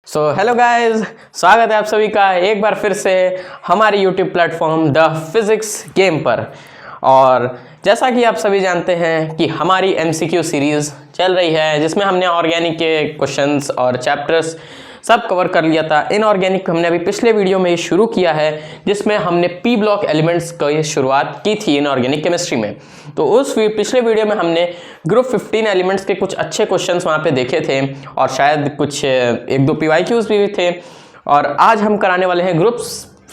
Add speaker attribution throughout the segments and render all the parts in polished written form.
Speaker 1: Hello guys, स्वागत है आप सभी का एक बार फिर से हमारे YouTube platform the physics game पर। और जैसा कि आप सभी जानते हैं कि हमारी एमसीक्यू सीरीज़ चल रही है जिसमें हमने ऑर्गेनिक के क्वेश्चंस और चैप्टर्स सब कवर कर लिया था। इनऑर्गेनिक हमने अभी पिछले वीडियो में शुरू किया है जिसमें हमने पी ब्लॉक एलिमेंट्स की शुरुआत की थी इनऑर्गेनिक केमिस्ट्री में। तो उस पिछले वीडियो में हमने ग्रुप 15 एलिमेंट्स के कुछ अच्छे क्वेश्चंस वहाँ पे देखे थे और शायद कुछ एक दो PYQs भी थे। और आज हम कराने वाले हैं ग्रुप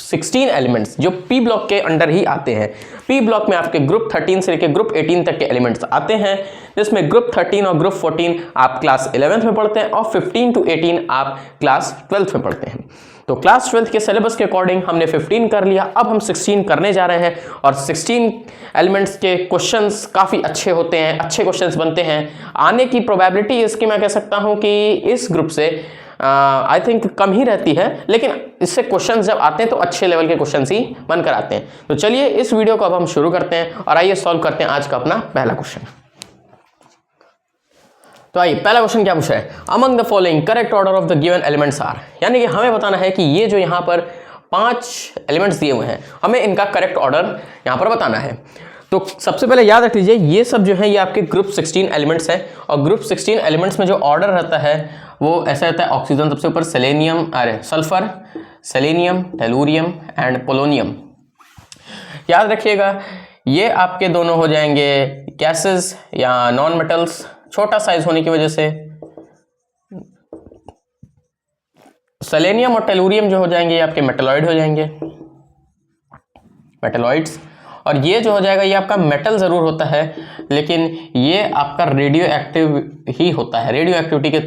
Speaker 1: 16 एलिमेंट्स जो पी ब्लॉक के अंडर ही आते हैं। पी ब्लॉक में आपके ग्रुप 13 से लेकर ग्रुप 18 तक के एलिमेंट्स आते हैं, जिसमें ग्रुप 13 और ग्रुप 14 आप क्लास 11th में पढ़ते हैं और 15 to 18 आप क्लास 12th में पढ़ते हैं। तो क्लास 12th के सिलेबस के अकॉर्डिंग हमने 15 कर लिया, अब हम 16 करने जा रहे हैं। और 16 एलिमेंट्स के क्वेश्चंस काफ़ी अच्छे होते हैं, अच्छे क्वेश्चंस बनते हैं। आने की प्रोबेबिलिटी इसकी मैं कह सकता हूँ कि इस ग्रुप से आई थिंक कम ही रहती है, लेकिन इससे क्वेश्चंस जब आते हैं तो अच्छे लेवल के क्वेश्चंस ही बनकर आते हैं। तो चलिए इस वीडियो को अब हम शुरू करते हैं और आइए सॉल्व करते हैं आज का अपना पहला क्वेश्चन। तो आइए, पहला क्वेश्चन क्या पूछा है, among the following correct order of the given elements are. यानी कि हमें बताना है कि ये जो यहाँ पर 5 एलिमेंट्स दिए हुए हैं, हमें इनका करेक्ट ऑर्डर यहाँ पर बताना है। तो सबसे पहले याद रख लीजिए ये सब जो है ये आपके ग्रुप 16 एलिमेंट्स हैं। और ग्रुप 16 एलिमेंट्स में जो ऑर्डर रहता है वो ऐसा रहता है, ऑक्सीजन सबसे ऊपर, sulphur, selenium, tellurium and polonium. याद रखिएगा ये आपके दोनों हो जाएंगे गैसेस या नॉन मेटल्स, छोटा साइज होने की वजह से। सेलेनियम और टेलूरियम जो हो जाएंगे ये आपके मेटलॉइड हो जाएंगे, मेटलॉइड्स। और ये जो हो जाएगा ये आपका मेटल जरूर होता है, लेकिन ये आपका रेडियो एक्टिव ही होता है, रेडियो एक्टिविटी के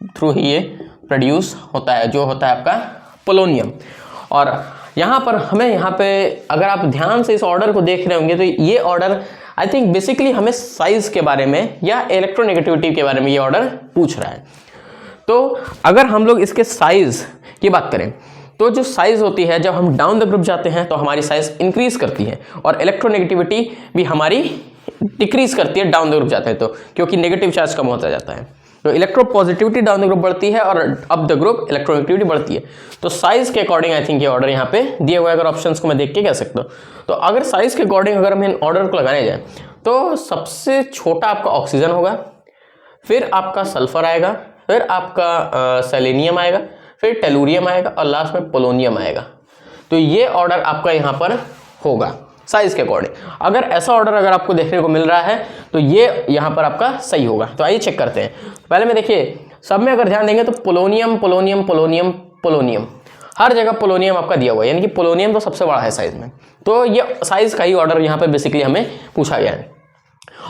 Speaker 1: थ्रू ही ये प्रोड्यूस होता है, जो होता है आपका पोलोनियम। और यहाँ पर हमें यहाँ पे अगर आप ध्यान से इस ऑर्डर को देख रहे होंगे तो ये ऑर्डर आई थिंक बेसिकली हमें साइज के बारे में या इलेक्ट्रोनेगेटिविटी के बारे में ये ऑर्डर पूछ रहा है। तो अगर हम लोग इसके साइज की बात करें तो जो साइज होती है जब हम डाउन द ग्रुप जाते हैं तो हमारी साइज इंक्रीज करती है, और इलेक्ट्रोनेगेटिविटी भी हमारी डिक्रीज करती है डाउन द ग्रुप जाते हैं तो, क्योंकि नेगेटिव चार्ज कम होता जाता है। तो इलेक्ट्रोपॉजिटिविटी डाउन द ग्रुप बढ़ती है और अप द ग्रुप इलेक्ट्रोनेगेटिविटी बढ़ती है। तो साइज के अकॉर्डिंग आई थिंक ये ऑर्डर यहाँ पे दिए हुए, अगर ऑप्शंस को मैं देख के कह सकता हूँ तो अगर साइज के अकॉर्डिंग अगर हम इन ऑर्डर को लगाने जाए तो सबसे छोटा आपका ऑक्सीजन होगा, फिर आपका सल्फर आएगा, फिर आपका सेलेनियम आएगा, फिर टेलूरियम आएगा और लास्ट में पोलोनियम आएगा। तो ये ऑर्डर आपका यहाँ पर होगा साइज के अकॉर्डिंग। अगर ऐसा ऑर्डर अगर आपको देखने को मिल रहा है तो ये यहाँ पर आपका सही होगा। तो आइए चेक करते हैं। पहले में देखिए सब में अगर ध्यान देंगे तो पोलोनियम पोलोनियम पोलोनियम पोलोनियम, हर जगह पोलोनियम आपका दिया हुआ है, यानी कि पोलोनियम तो सबसे बड़ा है साइज में। तो ये साइज का ही ऑर्डर यहाँ पर बेसिकली हमें पूछा गया है।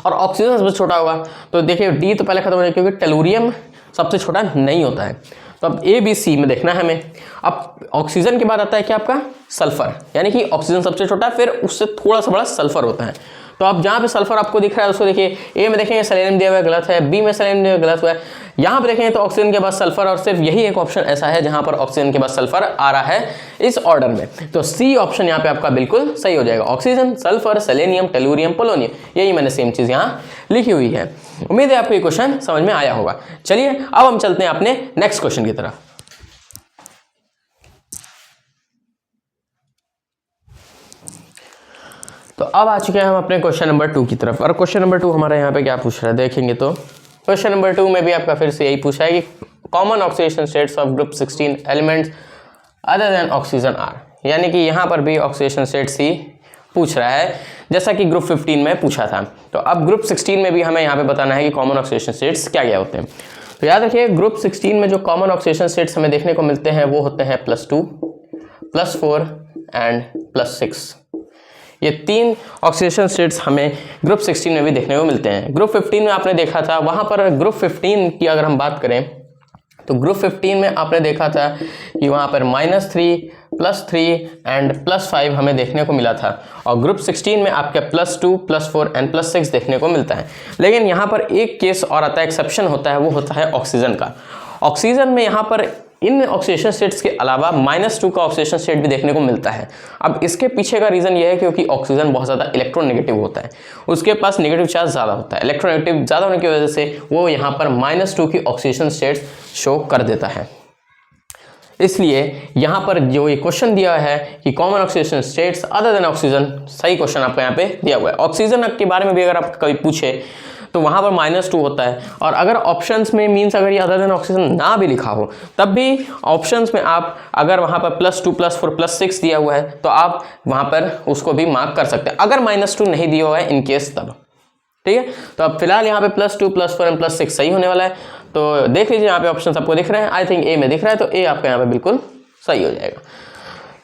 Speaker 1: और ऑक्सीजन सबसे छोटा होगा तो देखिए डी तो पहले खत्म हो जाएगा क्योंकि टेलूरियम सबसे छोटा नहीं होता है। तो अब ABC में देखना है हमें। अब ऑक्सीजन के बाद आता है क्या आपका सल्फर, यानी कि ऑक्सीजन सबसे छोटा, फिर उससे थोड़ा सा बड़ा सल्फर होता है। तो अब जहाँ पे सल्फर आपको दिख रहा है उसको देखिए, ए में देखेंगे सेलेनियम दिया हुआ है, गलत है। बी में सेलेनियम दिया हुआ है, गलत हुआ है। यहाँ पे देखेंगे तो ऑक्सीजन के बाद सल्फर, और सिर्फ यही एक ऑप्शन ऐसा है जहाँ पर ऑक्सीजन के बाद सल्फर आ रहा है इस ऑर्डर में। तो सी ऑप्शन यहाँ पे आपका बिल्कुल सही हो जाएगा, oxygen, sulphur, selenium, tellurium, polonium. यही मैंने सेम चीज़ यहाँ लिखी हुई है। उम्मीद है आपको ये क्वेश्चन समझ में आया होगा। चलिए अब हम चलते हैं अपने नेक्स्ट क्वेश्चन की तरफ। तो अब आ चुके हैं हम अपने क्वेश्चन नंबर 2 की तरफ। और क्वेश्चन नंबर 2 हमारा यहाँ पे क्या पूछ रहा है देखेंगे तो क्वेश्चन नंबर 2 में भी आपका फिर से यही पूछा है कि common oxidation states of group 16 elements other than oxygen are. यानी कि यहाँ पर भी ऑक्सीडेशन स्टेट्स ही पूछ रहा है जैसा कि ग्रुप 15 में पूछा था। तो अब ग्रुप 16 में भी हमें यहाँ पे बताना है कि कॉमन ऑक्सीडेशन स्टेट्स क्या क्या होते हैं। तो याद रखिए ग्रुप 16 में जो कॉमन ऑक्सीडेशन स्टेट्स हमें देखने को मिलते हैं वो होते हैं +2, +4 एंड +6। ये 3 ऑक्सीडेशन स्टेट्स हमें ग्रुप 16 में भी देखने को मिलते हैं। ग्रुप 15 में आपने देखा था, वहाँ पर ग्रुप 15 की अगर हम बात करें तो ग्रुप 15 में आपने देखा था कि वहाँ पर -3, +3 एंड +5 हमें देखने को मिला था। और ग्रुप 16 में आपके +2, +4 एंड +6 देखने को मिलता है। लेकिन यहाँ पर एक केस और आता है, एक्सेप्शन होता है, वो होता है ऑक्सीजन का। ऑक्सीजन में यहाँ पर इन ऑक्सीडेशन स्टेट्स के अलावा -2 का ऑक्सीडेशन स्टेट भी देखने को मिलता है। अब इसके पीछे का रीज़न ये है क्योंकि ऑक्सीजन बहुत ज़्यादा इलेक्ट्रोनेगेटिव होता है, उसके पास नेगेटिव चार्ज ज़्यादा होता है। इलेक्ट्रोनेगेटिव ज़्यादा होने की वजह से वो यहाँ पर -2 की ऑक्सीडेशन स्टेट्स शो कर देता है। इसलिए यहाँ पर जो ये क्वेश्चन दिया है कि common oxidation states other than oxygen, सही क्वेश्चन आपको यहाँ पे दिया हुआ है। ऑक्सीजन के बारे में भी अगर आप कभी पूछे तो वहाँ पर -2 होता है, और अगर ऑप्शंस में मीन्स अगर ये अदर देन ऑक्सीजन ना भी लिखा हो तब भी ऑप्शंस में आप अगर वहाँ पर +2 +4 +6 दिया हुआ है तो आप वहाँ पर उसको भी मार्क कर सकते हैं, अगर -2 नहीं दिया हुआ है इन केस तब। ठीक है, तो अब फिलहाल यहाँ पे +2 +4 एंड +6 सही होने वाला है। तो देख लीजिए यहाँ पे ऑप्शन आपको दिख रहे हैं, आई थिंक ए में दिख रहा है, तो ए आपका यहाँ पे बिल्कुल सही हो जाएगा।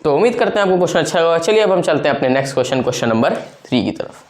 Speaker 1: तो उम्मीद करते हैं आपको क्वेश्चन अच्छा होगा। चलिए अब हम चलते हैं अपने नेक्स्ट क्वेश्चन नंबर 3 की तरफ।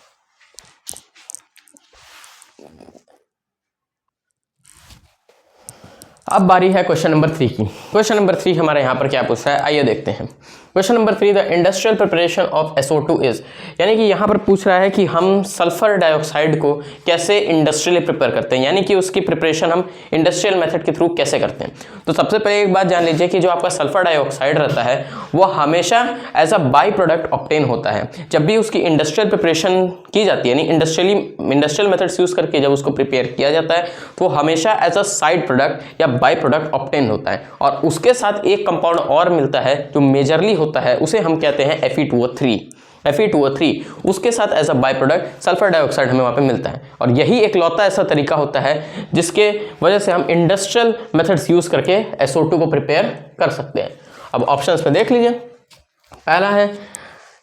Speaker 1: अब बारी है क्वेश्चन नंबर 3 की। क्वेश्चन नंबर 3 हमारे यहाँ पर क्या पूछ रहा है, आइए देखते हैं। Question number 3, the industrial preparation of SO2 is, यानी कि यहाँ पर पूछ रहा है कि हम सल्फर डाइऑक्साइड को कैसे इंडस्ट्रियली प्रिपेयर करते हैं, यानी कि उसकी प्रिपरेशन हम इंडस्ट्रियल मेथड के थ्रू कैसे करते हैं। तो सबसे पहले एक बात जान लीजिए कि जो आपका सल्फर डाइऑक्साइड रहता है वो हमेशा as a by product obtain होता है। जब भी उसकी इंडस्ट्रियल प्रिपरेशन की जाती है, यानी इंडस्ट्रियल मेथड्स यूज करके जब उसको प्रिपेयर किया जाता है तो हमेशा एज अ साइड प्रोडक्ट या बाई प्रोडक्ट ऑब्टेन होता है, और उसके साथ एक कंपाउंड और मिलता है जो मेजरली होता है, उसे हम कहते हैं Fe2O3। Fe2O3 उसके साथ as a by product sulphur dioxide हमें वहाँ पे मिलता है, और यही एक लौता ऐसा तरीका होता है जिसके वजह से हम इंडस्ट्रियल मेथड्स यूज करके SO2 को प्रिपेयर कर सकते हैं। अब ऑप्शंस में देख लीजिए, पहला है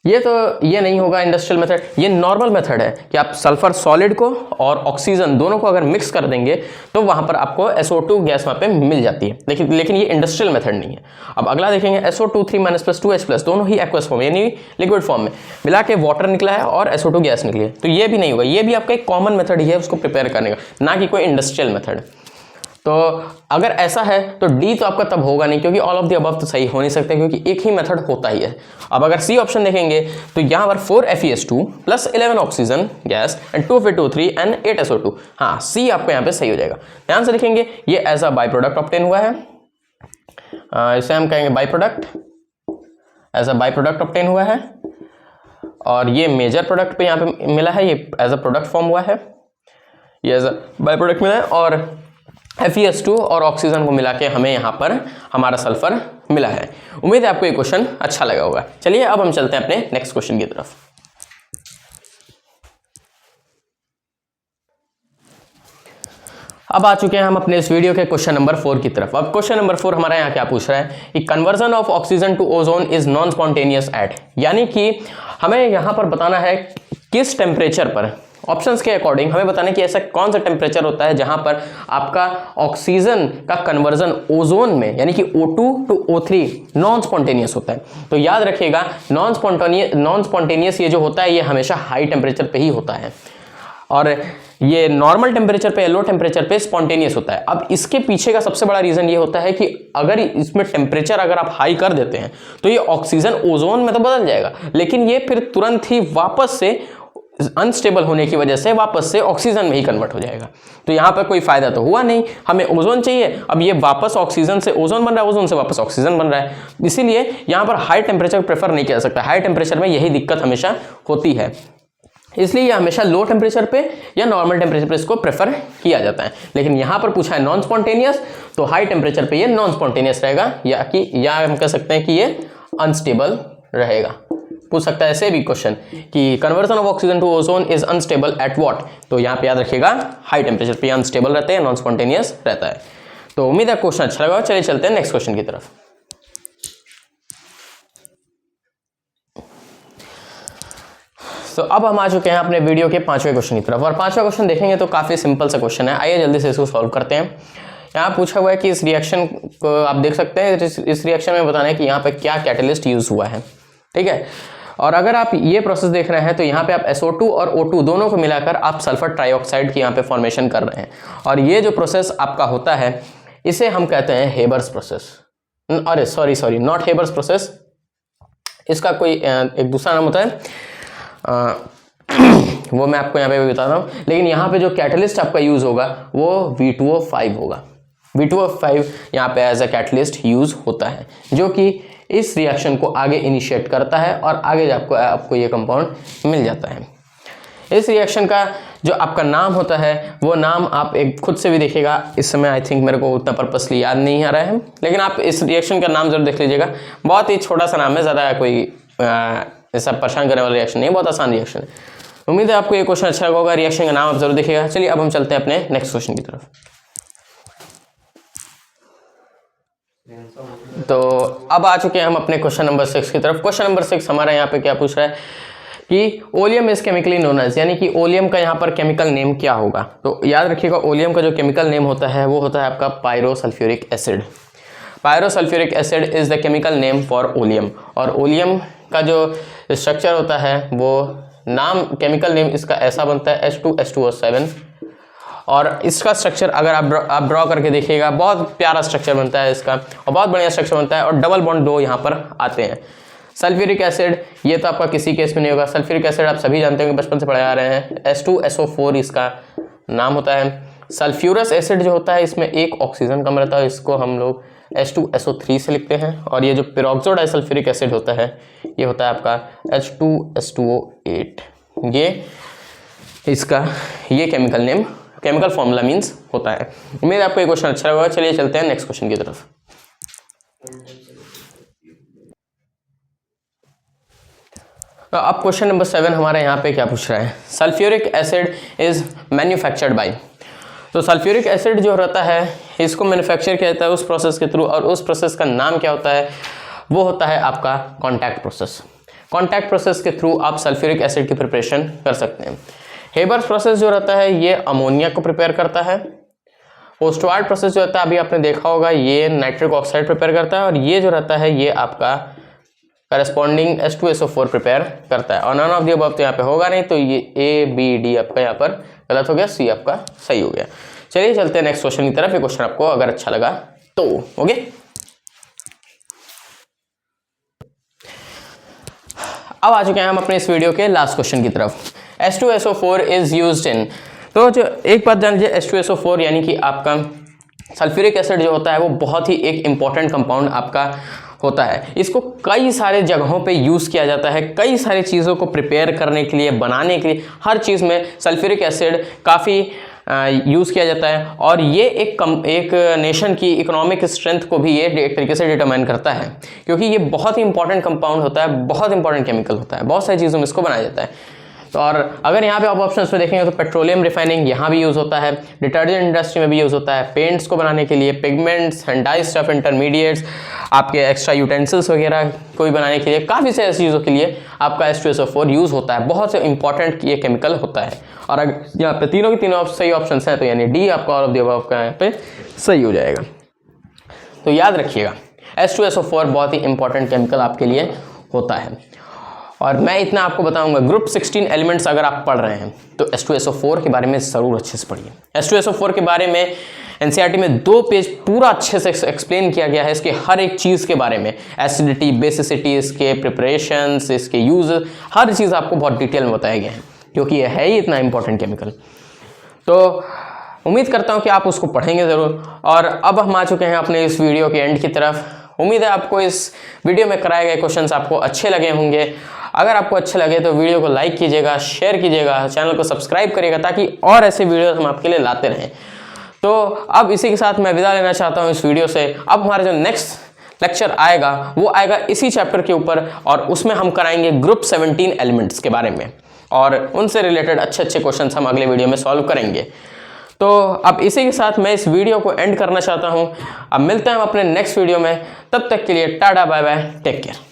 Speaker 1: ये नहीं होगा इंडस्ट्रियल मेथड, ये नॉर्मल मेथड है कि आप सल्फर सॉलिड को और ऑक्सीजन दोनों को अगर मिक्स कर देंगे तो वहां पर आपको SO2 गैस वहां पे मिल जाती है, लेकिन ये इंडस्ट्रियल मेथड नहीं है। अब अगला देखेंगे, SO2 3- + 2H+, दोनों ही एक्वस फॉर्म यानी लिक्विड फॉर्म में मिला के वाटर निकला है और SO2 गैस निकली है, तो ये भी नहीं होगा। ये भी आपका एक कॉमन मेथड ही है उसको प्रिपेयर करने का, ना कि कोई इंडस्ट्रियल मेथड। तो अगर ऐसा है तो डी तो आपका तब होगा नहीं, क्योंकि ऑल ऑफ द अबव तो सही हो नहीं सकते, क्योंकि एक ही मेथड होता ही है। अब अगर सी ऑप्शन देखेंगे तो यहाँ पर 4FeS2 + 11 oxygen gas and 2Fe2O3 and 8 SO2, हाँ सी आपको यहाँ पे सही हो जाएगा। ध्यान से लिखेंगे, ये as a by product obtain हुआ है, इसे हम कहेंगे by product, as a by product obtain हुआ है, और ये मेजर प्रोडक्ट पे यहाँ पे मिला है, ये एज अ प्रोडक्ट फॉर्म हुआ है, ये एज अ बाई प्रोडक्ट मिला है, और FeS2 और ऑक्सीजन को मिला के हमें यहाँ पर हमारा सल्फर मिला है। उम्मीद है आपको ये क्वेश्चन अच्छा लगा होगा। चलिए अब हम चलते हैं अपने नेक्स्ट क्वेश्चन की तरफ। अब आ चुके हैं हम अपने इस वीडियो के क्वेश्चन नंबर 4 की तरफ। अब क्वेश्चन नंबर 4 हमारा यहाँ क्या पूछ रहा है कि conversion of oxygen to ozone is non spontaneous at, यानी कि हमें यहाँ पर बताना है किस टेम्परेचर पर, ऑप्शंस के अकॉर्डिंग हमें बताना है कि ऐसा कौन सा टेम्परेचर होता है जहां पर आपका ऑक्सीजन का कन्वर्जन ओजोन में यानी कि O2 to O3 non spontaneous होता है। तो याद रखिएगा, नॉन स्पॉन्टेनियस ये जो होता है ये हमेशा हाई टेम्परेचर पे ही होता है, और ये नॉर्मल टेम्परेचर पे, लो टेम्परेचर पे स्पॉन्टेनियस होता है। अब इसके पीछे का सबसे बड़ा रीजन ये होता है कि अगर इसमें टेम्परेचर अगर आप हाई कर देते हैं तो ये ऑक्सीजन ओजोन में तो बदल जाएगा, लेकिन ये फिर तुरंत ही वापस से अनस्टेबल होने की वजह से वापस से ऑक्सीजन में ही कन्वर्ट हो जाएगा। तो यहाँ पर कोई फायदा तो हुआ नहीं, हमें ओजोन चाहिए, अब ये वापस ऑक्सीजन से ओजोन बन रहा है, ओजोन से वापस ऑक्सीजन बन रहा है, इसीलिए यहाँ पर हाई टेम्परेचर प्रेफर नहीं किया जा सकता। हाई टेम्परेचर में यही दिक्कत हमेशा होती है, इसलिए ये हमेशा लो टेम्परेचर पे या नॉर्मल टेम्परेचर पे इसको प्रेफर किया जाता है। लेकिन यहाँ पर पूछा है नॉन स्पॉन्टेनियस, तो हाई टेम्परेचर पे ये नॉन स्पॉन्टेनियस रहेगा, या हम कह सकते हैं कि ये अनस्टेबल रहेगा। पूछ सकता है ऐसे भी क्वेश्चन कि conversion of oxygen to ozone is unstable at what, तो यहाँ पे याद रखिएगा हाई टेम्परेचर पे अनस्टेबल रहते हैं, नॉन स्पॉन्टेनियस रहता है। तो उम्मीद है क्वेश्चन अच्छा लगा। चलिए चलते हैं नेक्स्ट क्वेश्चन की तरफ। तो अब हम आ चुके हैं अपने वीडियो के 5वें क्वेश्चन की तरफ, और 5वां क्वेश्चन देखेंगे तो काफी सिंपल सा क्वेश्चन है। आइए जल्दी से इसको सॉल्व करते हैं। यहाँ पूछा हुआ है कि इस रिएक्शन को आप देख सकते हैं, इस रिएक्शन में बताना है कि यहाँ पे क्या कैटलिस्ट यूज हुआ है, ठीक है। और अगर आप ये प्रोसेस देख रहे हैं तो यहाँ पे आप SO2 और O2 दोनों को मिलाकर आप सल्फर ट्राइऑक्साइड की यहाँ पे फॉर्मेशन कर रहे हैं, और ये जो प्रोसेस आपका होता है इसे हम कहते हैं हेबर्स प्रोसेस। अरे सॉरी नॉट हेबर्स प्रोसेस, इसका कोई एक दूसरा नाम होता है, वो मैं आपको यहाँ पे भी बता रहा हूँ। लेकिन यहाँ पे जो कैटलिस्ट आपका यूज होगा वो V2O5 होगा। V2O5 यहाँ पे एज अ कैटलिस्ट यूज होता है, जो कि इस रिएक्शन को आगे इनिशिएट करता है और आगे आपको ये कंपाउंड मिल जाता है। इस रिएक्शन का जो आपका नाम होता है वो नाम आप एक खुद से भी देखिएगा। इस समय आई थिंक मेरे को उतना पर्पसली याद नहीं आ रहा है, लेकिन आप इस रिएक्शन का नाम जरूर देख लीजिएगा। बहुत ही छोटा सा नाम है, ज़्यादा कोई ऐसा परेशान करने वाला रिएक्शन नहीं है, बहुत आसान रिएक्शन है। उम्मीद है आपको ये क्वेश्चन अच्छा लगा होगा। रिएक्शन का नाम आप जरूर देखिएगा। चलिए अब हम चलते हैं अपने नेक्स्ट क्वेश्चन की तरफ। तो अब आ चुके हैं हम अपने क्वेश्चन नंबर 6 की तरफ। क्वेश्चन नंबर 6 हमारा यहाँ पे क्या पूछ रहा है कि oleum is chemically known as, यानी कि ओलियम का यहाँ पर केमिकल नेम क्या होगा। तो याद रखिएगा ओलियम का जो केमिकल नेम होता है वो होता है आपका pyrosulphuric acid. Pyrosulphuric acid is the chemical name for oleum. और ओलियम का जो स्ट्रक्चर होता है वो नाम केमिकल नेम इसका ऐसा बनता है H2H2O7। और इसका स्ट्रक्चर अगर आप ड्रॉ करके देखिएगा, बहुत प्यारा स्ट्रक्चर बनता है इसका और बहुत बढ़िया स्ट्रक्चर बनता है। और डबल बॉन्ड 2 यहाँ पर आते हैं। सल्फ्यूरिक एसिड ये तो आपका किसी केस में नहीं होगा। सल्फ्यूरिक एसिड आप सभी जानते होंगे, बचपन से पढ़े आ रहे हैं। H2SO4 इसका नाम होता है। सल्फ्यूरस एसिड जो होता है इसमें एक ऑक्सीजन कम रहता है, इसको हम लोग H2SO3 से लिखते हैं। और ये जो पेरोक्सो डाइसल्फ्यूरिक एसिड होता है ये होता है आपका H2H2O8। ये इसका ये chemical name, chemical formula means होता है। उम्मीद है आपको ये क्वेश्चन अच्छा लगा। चलिए चलते हैं नेक्स्ट क्वेश्चन की तरफ। अब क्वेश्चन नंबर 7 हमारे यहाँ पे क्या पूछ रहा है, sulphuric acid is manufactured by. तो सल्फ्यूरिक एसिड जो रहता है इसको मैन्युफैक्चर किया जाता है उस प्रोसेस के थ्रू, और उस प्रोसेस का नाम क्या होता है, वो होता है आपका कॉन्टैक्ट प्रोसेस। कॉन्टैक्ट प्रोसेस के थ्रू आप सल्फ्यूरिक एसिड की प्रिपरेशन कर सकते हैं। हेबर्स प्रोसेस जो रहता है ये अमोनिया को प्रिपेयर करता है। ओस्टवार्ड प्रोसेस जो रहता है अभी आपने देखा होगा ये नाइट्रिक ऑक्साइड प्रिपेयर करता है। और ये जो रहता है ये आपका करस्पॉन्डिंग H2SO4 प्रिपेयर करता है। और नन ऑफ द अबव तो यहाँ पे होगा नहीं, तो ये A, B, D आपका यहाँ पर गलत हो गया, C आपका सही हो गया। चलिए चलते हैं नेक्स्ट क्वेश्चन की तरफ। ये क्वेश्चन आपको अगर अच्छा लगा तो ओके। अब आ चुके हैं हम अपने इस वीडियो के लास्ट क्वेश्चन की तरफ। H2SO4 इज यूज्ड इन, तो जो एक बात जान लीजिए H2SO4 यानी कि आपका सल्फ्यूरिक एसिड जो होता है वो बहुत ही एक इंपॉर्टेंट कंपाउंड आपका होता है। इसको कई सारे जगहों पे यूज़ किया जाता है, कई सारी चीज़ों को प्रिपेयर करने के लिए, बनाने के लिए, हर चीज़ में सल्फ्यूरिक एसिड काफ़ी यूज़ किया जाता है। और ये एक नेशन की इकोनॉमिक स्ट्रेंथ को भी ये एक तरीके से डिटरमाइन करता है, क्योंकि ये बहुत ही इंपॉर्टेंट कंपाउंड होता है, बहुत इंपॉर्टेंट केमिकल होता है, बहुत सारी चीज़ों में इसको बनाया जाता है। तो और अगर यहाँ पे आप ऑप्शंस में देखेंगे तो पेट्रोलियम रिफाइनिंग यहाँ भी यूज़ होता है, डिटर्जेंट इंडस्ट्री में भी यूज़ होता है, पेंट्स को बनाने के लिए, pigments and die stuff, intermediates, आपके एक्स्ट्रा यूटेंसिल्स वगैरह कोई बनाने के लिए, काफ़ी से ऐसी चीज़ों के लिए आपका H2SO4 यूज़ होता है। बहुत से इंपॉर्टेंट ये केमिकल होता है। और अगर यहाँ पे तीनों के तीनों सही ऑप्शन हैं तो यानी डी आपका ऑल ऑफ द अबव का यहाँ पे सही हो जाएगा। तो याद रखिएगा H2SO4 बहुत ही इंपॉर्टेंट केमिकल आपके लिए होता है। और मैं इतना आपको बताऊंगा, ग्रुप 16 एलिमेंट्स अगर आप पढ़ रहे हैं तो H2SO4 के बारे में ज़रूर अच्छे से पढ़िए। H2SO4 के बारे में NCERT में 2 पेज पूरा अच्छे से एक्सप्लेन किया गया है, इसके हर एक चीज़ के बारे में, एसिडिटी, बेसिसिटी, इसके प्रिपरेशंस, इसके यूज़, हर चीज़ आपको बहुत डिटेल में बताया गया है, क्योंकि ये है ही इतना इंपॉर्टेंट केमिकल। तो उम्मीद करता हूँ कि आप उसको पढ़ेंगे ज़रूर। और अब हम आ चुके हैं अपने इस वीडियो के एंड की तरफ। उम्मीद है आपको इस वीडियो में कराए गए क्वेश्चंस आपको अच्छे लगे होंगे। अगर आपको अच्छे लगे तो वीडियो को लाइक कीजिएगा, शेयर कीजिएगा, चैनल को सब्सक्राइब करिएगा, ताकि और ऐसे वीडियोस हम आपके लिए लाते रहें। तो अब इसी के साथ मैं विदा लेना चाहता हूँ इस वीडियो से। अब हमारा जो नेक्स्ट लेक्चर आएगा वो आएगा इसी चैप्टर के ऊपर, और उसमें हम कराएंगे ग्रुप 17 एलिमेंट्स के बारे में, और उनसे रिलेटेड अच्छे अच्छे क्वेश्चन हम अगले वीडियो में सॉल्व करेंगे। तो अब इसी के साथ मैं इस वीडियो को एंड करना चाहता हूँ। अब मिलते हैं हम अपने नेक्स्ट वीडियो में, तब तक के लिए tata bye bye, take care.